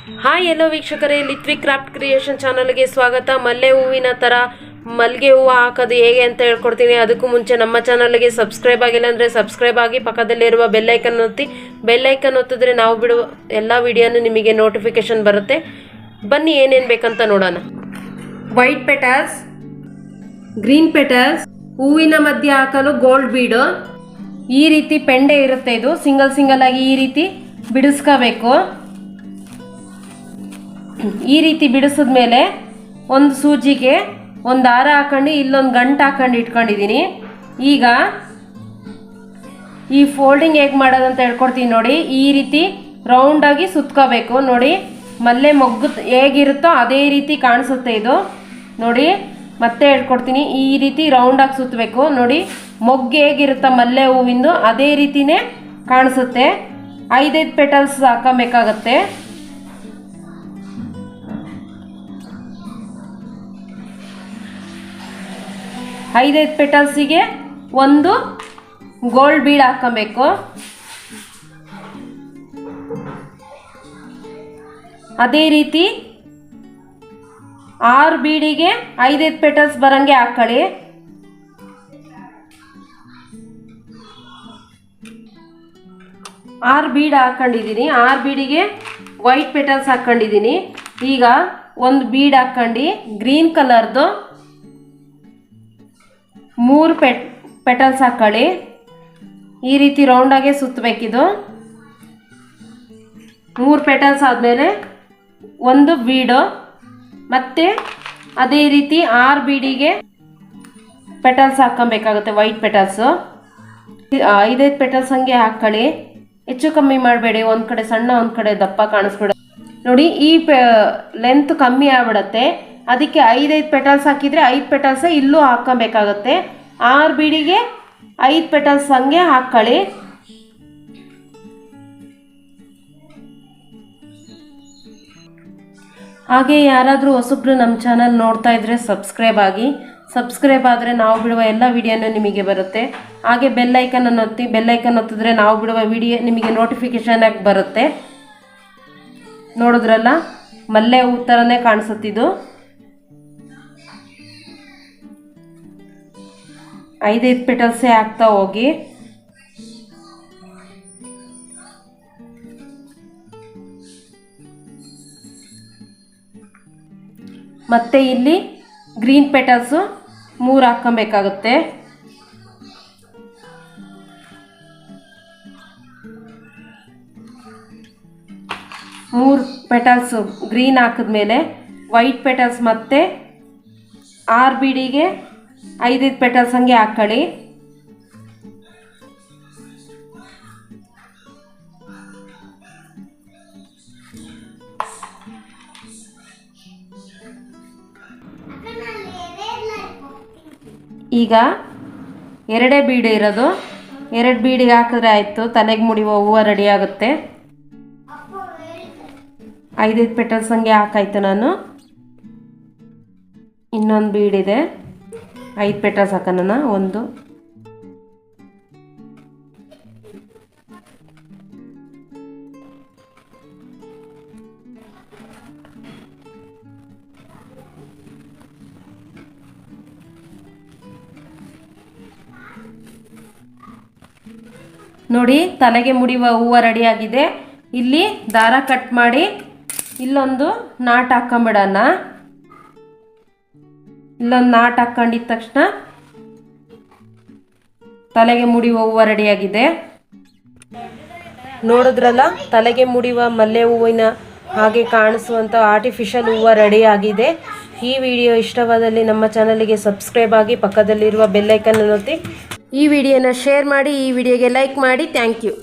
Hi ಎಲ್ಲೋ ವೀಕ್ಷಕರೇ, ಲಿತ್ವಿಕ್ craft creation ಚಾನಲ್ಗೆ ಸ್ವಾಗತ. ಮಲ್ಲೆ ಹೂವಿನ ಥರ ಮಲ್ಲಿಗೆ ಹೂವು ಹಾಕೋದು ಹೇಗೆ ಅಂತ ಹೇಳ್ಕೊಡ್ತೀನಿ. ಅದಕ್ಕೂ ಮುಂಚೆ ನಮ್ಮ ಚಾನಲ್ಗೆ ಸಬ್ಸ್ಕ್ರೈಬ್ ಆಗಿಲ್ಲ ಅಂದರೆ ಸಬ್ಸ್ಕ್ರೈಬ್ ಆಗಿ, ಪಕ್ಕದಲ್ಲಿರುವ ಬೆಲ್ಲೈಕನ್ ಒತ್ತಿ. ಬೆಲ್ಲೈಕನ್ ಒತ್ತಿದ್ರೆ ನಾವು ಬಿಡುವ ಎಲ್ಲ ವಿಡಿಯೋನು ನಿಮಗೆ ನೋಟಿಫಿಕೇಶನ್ ಬರುತ್ತೆ. ಬನ್ನಿ ಏನೇನು ಬೇಕಂತ ನೋಡೋಣ. ವೈಟ್ ಪೆಟಲ್ಸ್, ಗ್ರೀನ್ ಪೆಟಲ್ಸ್, ಹೂವಿನ ಮಧ್ಯೆ ಹಾಕಲು ಗೋಲ್ಡ್ ಬೀಡು. ಈ ರೀತಿ ಪೆಂಡೆ ಇರುತ್ತೆ. ಇದು ಸಿಂಗಲ್ ಸಿಂಗಲ್ ಆಗಿ ಈ ರೀತಿ ಬಿಡಿಸ್ಕೋಬೇಕು. ಈ ರೀತಿ ಬಿಡಿಸಿದ್ಮೇಲೆ ಒಂದು ಸೂಜಿಗೆ ಒಂದು ದಾರ ಹಾಕೊಂಡು ಇಲ್ಲೊಂದು ಗಂಟು ಹಾಕೊಂಡು ಇಟ್ಕೊಂಡಿದ್ದೀನಿ. ಈಗ ಈ ಫೋಲ್ಡಿಂಗ್ ಹೇಗೆ ಮಾಡೋದಂತ ಹೇಳ್ಕೊಡ್ತೀನಿ ನೋಡಿ. ಈ ರೀತಿ ರೌಂಡಾಗಿ ಸುತ್ಕೋಬೇಕು ನೋಡಿ. ಮಲ್ಲೆ ಮೊಗ್ಗು ಹೇಗಿರುತ್ತೋ ಅದೇ ರೀತಿ ಕಾಣಿಸುತ್ತೆ ಇದು ನೋಡಿ. ಮತ್ತೆ ಹೇಳ್ಕೊಡ್ತೀನಿ. ಈ ರೀತಿ ರೌಂಡಾಗಿ ಸುತ್ತಬೇಕು ನೋಡಿ. ಮೊಗ್ಗು ಹೇಗಿರುತ್ತೋ ಮಲ್ಲೆ ಹೂವಿಂದು ಅದೇ ರೀತಿನೇ ಕಾಣಿಸುತ್ತೆ. 5 ಪೆಟಲ್ಸ್ ಹಾಕಬೇಕಾಗತ್ತೆ. ಐದು ಪೆಟಲ್ಸಿಗೆ ಒಂದು ಗೋಲ್ಡ್ ಬೀಡ್ ಹಾಕಬೇಕು. ಅದೇ ರೀತಿ 6 ಬೀಡಿಗೆ 5 ಪೆಟಲ್ಸ್ ಬರಂಗೆ ಹಾಕೊಳ್ಳಿ. ಆರು ಬೀಡ್ ಹಾಕೊಂಡಿದ್ದೀನಿ. 6 ಬೀಡಿಗೆ ವೈಟ್ ಪೆಟಲ್ಸ್ ಹಾಕೊಂಡಿದ್ದೀನಿ. ಈಗ ಒಂದು ಬೀಡ್ ಹಾಕೊಂಡು ಗ್ರೀನ್ ಕಲರ್ದು 3 ಪೆಟಲ್ಸ್ ಹಾಕೊಳ್ಳಿ. ಈ ರೀತಿ ರೌಂಡಾಗೆ ಸುತ್ತಬೇಕಿದು. 3 ಪೆಟಲ್ಸ್ ಆದಮೇಲೆ ಒಂದು ಬೀಡು, ಮತ್ತು ಅದೇ ರೀತಿ 6 ಬೀಡಿಗೆ ಪೆಟಲ್ಸ್ ಹಾಕೊಬೇಕಾಗುತ್ತೆ. ವೈಟ್ ಪೆಟಲ್ಸು 5 ಪೆಟಲ್ಸ್ ಹಂಗೆ ಹಾಕೊಳ್ಳಿ. ಹೆಚ್ಚು ಕಮ್ಮಿ ಮಾಡಬೇಡಿ. ಒಂದು ಕಡೆ ಸಣ್ಣ ಒಂದು ಕಡೆ ದಪ್ಪ ಕಾಣಿಸ್ಬಿಡ ನೋಡಿ. ಈ ಲೆಂತ್ ಕಮ್ಮಿ ಆಗ್ಬಿಡತ್ತೆ. ಅದಕ್ಕೆ 5 ಪೆಟಲ್ಸ್ ಹಾಕಿದರೆ 5 ಪೆಟಲ್ಸ್ ಇಲ್ಲೂ ಹಾಕೊಬೇಕಾಗತ್ತೆ. 6 ಬೀಡಿಗೆ 5 ಪೆಟಲ್ಸ್ ಹಂಗೆ ಹಾಕೊಳ್ಳಿ. ಹಾಗೆ ಯಾರಾದರೂ ಹೊಸಬ್ರು ನಮ್ಮ ಚಾನಲ್ ನೋಡ್ತಾ ಇದ್ರೆ ಸಬ್ಸ್ಕ್ರೈಬ್ ಆಗಿ. ಸಬ್ಸ್ಕ್ರೈಬ್ ಆದರೆ ನಾವು ಬಿಡುವ ಎಲ್ಲ ವಿಡಿಯೋನು ನಿಮಗೆ ಬರುತ್ತೆ. ಹಾಗೆ ಬೆಲ್ಲೈಕನನ್ನು ಒತ್ತಿ. ಬೆಲ್ಲೈಕನ್ ಒತ್ತಿದ್ರೆ ನಾವು ಬಿಡುವ ವಿಡಿಯೋ ನಿಮಗೆ ನೋಟಿಫಿಕೇಶನ್ ಆಗಿ ಬರುತ್ತೆ. ನೋಡಿದ್ರಲ್ಲ, ಮಲ್ಲೆ ಹೂ ಥರನೇ ಕಾಣಿಸುತ್ತಿದ್ದು. 5 ಪೆಟಲ್ಸೇ ಹಾಕ್ತಾ ಹೋಗಿ. ಮತ್ತೆ ಇಲ್ಲಿ ಗ್ರೀನ್ ಪೆಟಲ್ಸು 3 ಹಾಕೊಬೇಕಾಗುತ್ತೆ. ಮೂರು ಪೆಟಲ್ಸು ಗ್ರೀನ್ ಹಾಕಿದ್ಮೇಲೆ ವೈಟ್ ಪೆಟಲ್ಸ್ ಮತ್ತೆ 6 ಬೀಡಿಗೆ 5 ಪೆಟಲ್ಸ್ ಹಂಗೆ ಹಾಕೊಳ್ಳಿ. ಈಗ 2 ಬೀಡು ಇರೋದು. 2 ಬೀಡಿಗೆ ಹಾಕಿದ್ರೆ ಆಯಿತು. ತಲೆಗೆ ಮುಡಿಯುವ ಹೂವು ರೆಡಿ ಆಗುತ್ತೆ. 5 ಪೆಟಲ್ಸ್ ಹಂಗೆ ಹಾಕಾಯ್ತು ನಾನು. ಇನ್ನೊಂದು ಬೀಡಿದೆ. 5 ಪೆಟಲ್ಸ್ ಹಾಕೋಣ. ಒಂದು, ನೋಡಿ ತಲೆಗೆ ಮುಡಿಯುವ ಹೂವು ರೆಡಿಯಾಗಿದೆ. ಇಲ್ಲಿ ದಾರ ಕಟ್ ಮಾಡಿ ಇಲ್ಲೊಂದು ನಾಟ್ ಹಾಕೊಂಬಿಡೋಣ. ಇಲ್ಲೊಂದು ನಾಟ್ ಹಾಕೊಂಡಿದ ತಕ್ಷಣ ತಲೆಗೆ ಮುಡಿಯುವ ಹೂವು ರೆಡಿಯಾಗಿದೆ. ನೋಡಿದ್ರಲ್ಲ, ತಲೆಗೆ ಮುಡಿಯುವ ಮಲ್ಲೆ ಹೂವಿನ ಹಾಗೆ ಕಾಣಿಸುವಂಥ ಆರ್ಟಿಫಿಷಿಯಲ್ ಹೂವು ರೆಡಿಯಾಗಿದೆ. ಈ ವಿಡಿಯೋ ಇಷ್ಟವಾದಲ್ಲಿ ನಮ್ಮ ಚಾನಲ್ಗೆ ಸಬ್ಸ್ಕ್ರೈಬ್ ಆಗಿ, ಪಕ್ಕದಲ್ಲಿರುವ ಬೆಲ್ಲೈಕನ್ ಒತ್ತಿ. ಈ ವಿಡಿಯೋನ ಶೇರ್ ಮಾಡಿ, ಈ ವಿಡಿಯೋಗೆ ಲೈಕ್ ಮಾಡಿ. Thank you.